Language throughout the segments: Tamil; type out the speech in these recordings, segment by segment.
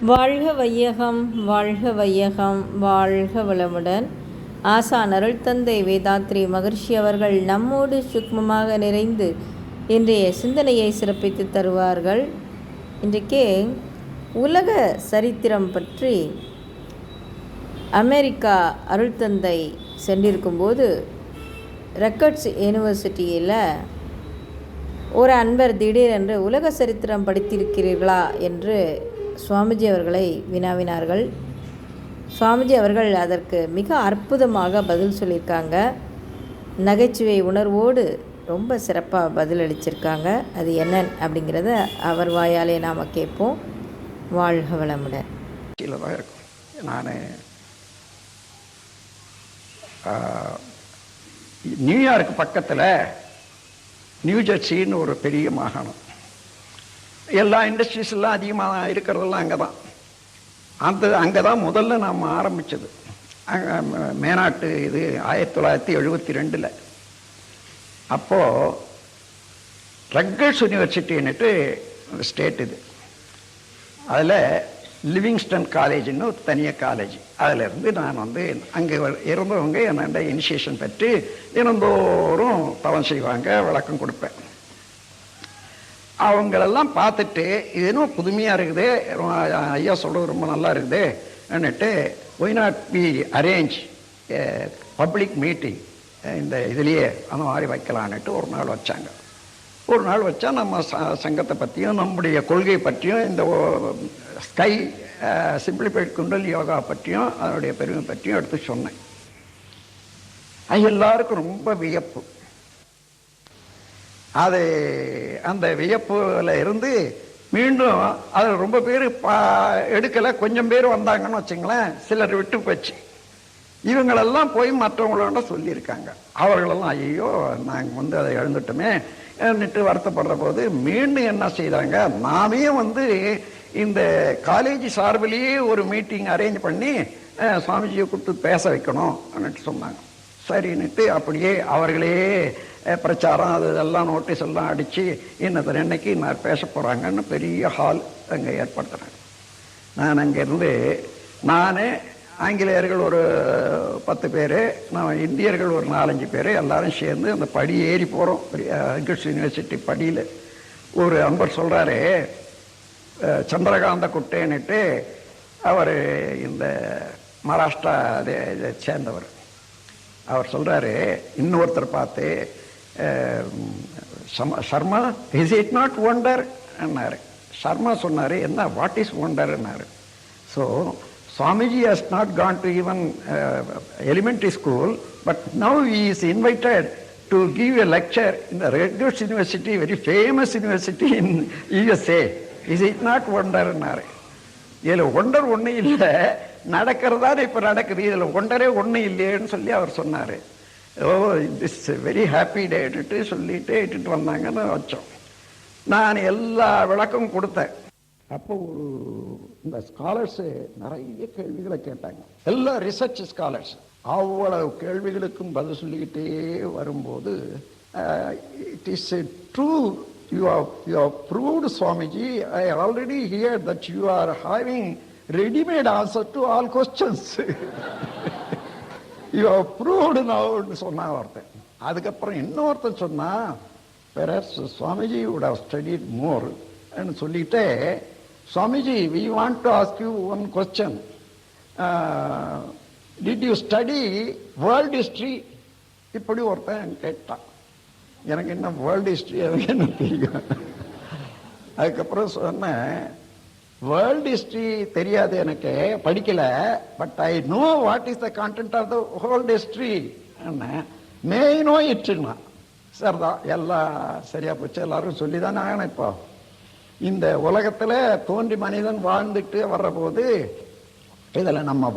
வாழ்க வையகம், வாழ்க வையகம், வாழ்க வளமுடன். ஆசான் அருள் தந்தை வேதாத்ரி மகர்ஷி அவர்கள் நம்மோடு சுக்மமாக நிறைந்து இன்றைய சிந்தனையை சிறப்பித்து தருவார்கள். இன்றைக்கு உலக சரித்திரம் பற்றி அமெரிக்கா அருள் தந்தை சென்றிருக்கும்போது ரெக்கர்ட்ஸ் யூனிவர்சிட்டியில் ஒரு அன்பர் திடீரென்று உலக சரித்திரம் படித்திருக்கிறீர்களா என்று சுவாமிஜி அவர்களை வினாவினார்கள். சுவாமிஜி அவர்கள் அதற்கு மிக அற்புதமாக பதில் சொல்லியிருக்காங்க. நகைச்சுவை உணர்வோடு ரொம்ப சிறப்பாக பதில் அளிச்சிருக்காங்க. அது என்ன அப்படிங்கிறத அவர் வாயாலே நாம் கேட்போம். வாழ்க வளமுடன். நான் நியூயார்க் பக்கத்தில் நியூஜெர்சின்னு ஒரு பெரிய மாகாணம். எல்லா இண்டஸ்ட்ரீஸ் எல்லாம் அதிகமாக இருக்கிறதெல்லாம் அங்கே தான் முதல்ல நாம் ஆரம்பித்தது. மேனாட்டு இது 1972. அப்போது ரக்கர்ஸ் யூனிவர்சிட்டின்னுட்டு ஸ்டேட் இது. அதில் லிவிங்ஸ்டன் காலேஜ்னு ஒரு தனியாக காலேஜ். அதிலிருந்து நான் அங்கே இருந்தவங்க என்னென்ன இனிஷியேஷன் பெற்று தினந்தோறும் தவம் செய்வாங்க, விளக்கம் கொடுப்பேன். அவங்களெல்லாம் பார்த்துட்டு இது இன்னும் புதுமையாக இருக்குது, ஐயா சொல்கிறது ரொம்ப நல்லா இருக்குது என்னட்டு why not be arrange public meeting இந்த இதுலேயே அந்த மாதிரி வைக்கலான்ட்டு ஒரு நாள் வச்சாங்க. ஒரு நாள் வச்சா நம்ம சங்கத்தை பற்றியும் நம்முடைய கொள்கை பற்றியும் இந்த ஸ்கை சிம்பிளிஃபைட் குண்டல் யோகா பற்றியும் அதனுடைய பெருமை பற்றியும் எடுத்து சொன்னேன். அது எல்லாருக்கும் ரொம்ப வியப்பு. அது அந்த வியப்புல இருந்து மீண்டும் அது ரொம்ப பேர் எடுக்கலை. கொஞ்சம் பேர் வந்தாங்கன்னு வச்சுங்களேன், சிலர் விட்டு போச்சு. இவங்களெல்லாம் போய் மற்றவங்களோட சொல்லியிருக்காங்க. அவர்களெல்லாம் ஐயோ நாங்கள் அதை எழுந்துட்டோமே என்னட்டு வருத்தப்படுற போது மீண்டும் என்ன செய்தாங்க, நாமே இந்த காலேஜ் சார்பிலேயே ஒரு மீட்டிங் அரேஞ்ச் பண்ணி சுவாமிஜியை கூப்பிட்டு பேச வைக்கணும் அப்படின்ட்டு சொன்னாங்க. சரின்னுட்டு அப்படியே அவர்களே பிரச்சாரம் அது இதெல்லாம் நோட்டீஸ் எல்லாம் அடித்து இன்னைக்கு நான் பேச போகிறாங்கன்னு பெரிய ஹால் அங்கே ஏற்படுத்துகிறாங்க. நான் அங்கேருந்து ஆங்கிலேயர்கள் ஒரு 10 பேர், நான் இந்தியர்கள் ஒரு 4-5 பேர் எல்லாரும் சேர்ந்து அந்த படி ஏறி போகிறோம். ரெக்கர்ட்ஸ் யூனிவர்சிட்டி படியில் ஒரு அன்பர் சொல்கிறாரு, சந்திரகாந்த குட்டேன்னுட்டு அவர் இந்த மகாராஷ்டிரா இதை சேர்ந்தவர். அவர் சொல்கிறாரு, இன்னொருத்தர் பார்த்து Sharma is it not wonder என்னாரு. சர்மா சொன்னார், என்ன வாட் இஸ் ஒண்டர்னாரு. So Swamiji has not gone to even elementary school, but now he is invited to give a lecture in the Rutgers University, very famous university in USA. Is it not wonder? இதில் ஒண்டர் ஒன்றும் இல்லை, நடக்கிறதா இப்போ நடக்குது, இதில் ஒண்டரே ஒன்றும் இல்லையேன்னு சொல்லி அவர் சொன்னார். Oh this very happy date சொல்லிட்டு இட்டுட்டு வந்தாங்கன்னு வச்சோம். நான் எல்லா விளக்கமும் கொடுத்தேன். அப்போ இந்த ஸ்காலர்ஸு நிறைய கேள்விகளை கேட்டாங்க, எல்லா ரிசர்ச் ஸ்காலர்ஸ். அவ்வளவு கேள்விகளுக்கும் பதில் சொல்லிக்கிட்டே வரும்போது it is true, you have proved Swamiji, I already hear that you are having ready-made answer to all questions. You have proved now-ன்னு சொன்னா ஒருத்தன். அதுக்கப்புறம் இன்னொருத்தன் சொன்னா, perhaps Swamiji would have studied more ன்னு சொல்லிட்டு, Swamiji, we want to ask you one question. Did you study world history? இப்படி ஒருத்தன் கேட்டான். எனக்கு என்ன வேர்ல்டு ஹிஸ்ட்ரி எனக்கு என்ன தெரியும். அதுக்கப்புறம் சொன்னேன், வேர்ல்டு ஹிஸ்ட்ரி தெரியாது, எனக்கு படிக்கல, but I know what is the content of the world history. May know இட்னா சரிதான், எல்லாம் சரியா போச்சு. எல்லாரும் சொல்லி தானே ஆகணும். இப்போ இந்த உலகத்தில் தோன்றி மனிதன் வாழ்ந்துட்டு வர்ற போது இதில் நம்ம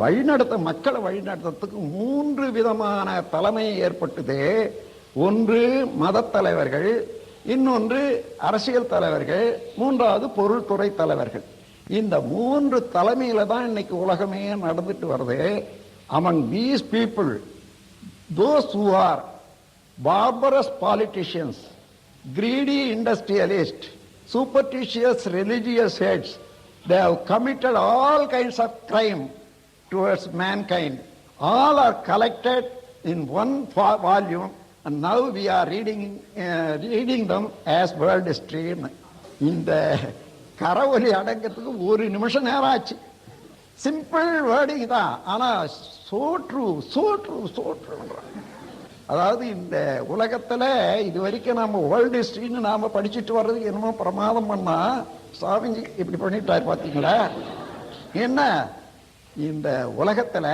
மக்களை வழிநடத்துறதுக்கு 3 விதமான தலைமை ஏற்பட்டது. ஒன்று மத தலைவர்கள், இன்னொன்று அரசியல் தலைவர்கள், மூன்றாவது பொருள்துறை தலைவர்கள். இந்த 3 தலைமையில தான் இன்னைக்கு உலகமே நடந்துட்டு வருது. among these people, those who are barbarous politicians, greedy industrialists, superstitious religious heads, they have committed all kinds of crime towards mankind. All are collected in one volume, and now we are reading them as world history. இந்த கரவொலி அடங்கிறதுக்கு ஒரு நிமிஷம் நேரம் ஆச்சு. சிம்பிள் வேர்டிங் தான், ஆனா so true, so true, so true. அதாவது இந்த உலகத்துல இது வரைக்கும் நாம வேர்ல்டு ஹிஸ்டரின்னு நாம படிச்சுட்டு வர்றதுக்கு என்னமோ பிரமாதம் பண்ணா சாமிஜி இப்படி பண்ணிட்டாரு பாத்தீங்களா? என்ன இந்த உலகத்துல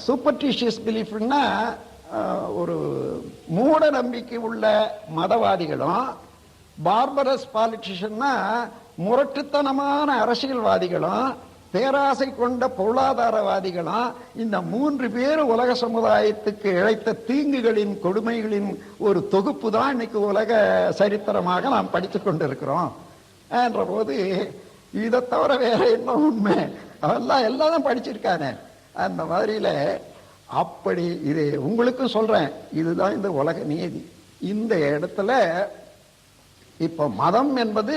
சூப்பர்டிஷியஸ் பிலீஃப்னா ஒரு மூட நம்பிக்கை உள்ள மதவாதிகளும், பார்பரஸ் பாலிட்டிஷியன்னா முரட்டுத்தனமான அரசியல்வாதிகளும், பேராசை கொண்ட பொருளாதாரவாதிகளும், இந்த 3 பேர் உலக சமுதாயத்துக்கு இழைத்த தீங்குகளின் கொடுமைகளின் ஒரு தொகுப்பு தான் இன்னைக்கு உலக சரித்திரமாக நாம் படித்துக் கொண்டிருக்கிறோம் என்ற போது இதை தவிர வேற என்ன உண்மை? அவெல்லாம் எல்லாம் படிச்சிருக்கானே. அந்த மாதிரியில அப்படி இது உங்களுக்கும் சொல்றேன், இதுதான் இந்த உலக நீதி. இந்த இடத்துல இப்ப மதம் என்பது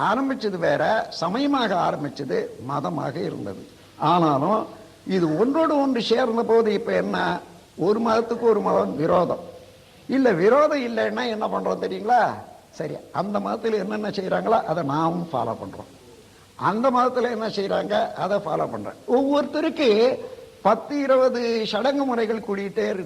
ஆரம்பிச்சது வேற, சமயமாக ஆரம்பிச்சது, மதமாக இருந்தது. ஆனாலும் இது ஒன்றோடு ஒன்று சேர்ந்த போது இப்ப என்ன, ஒரு மதத்துக்கு ஒரு மதம் விரோதம் இல்ல. விரோதம் இல்லைன்னா என்ன பண்றோம் தெரியுங்களா? சரி, அந்த மதத்தில் என்னென்ன செய்யறாங்களோ அதை நாமும் ஃபாலோ பண்றோம், அந்த மதத்தில் என்ன செய்யறாங்க அதை ஃபாலோ பண்றேன். ஒவ்வொருத்தருக்கு 10-20 சடங்கு முறைகள் கூடிட்டே இருக்கு.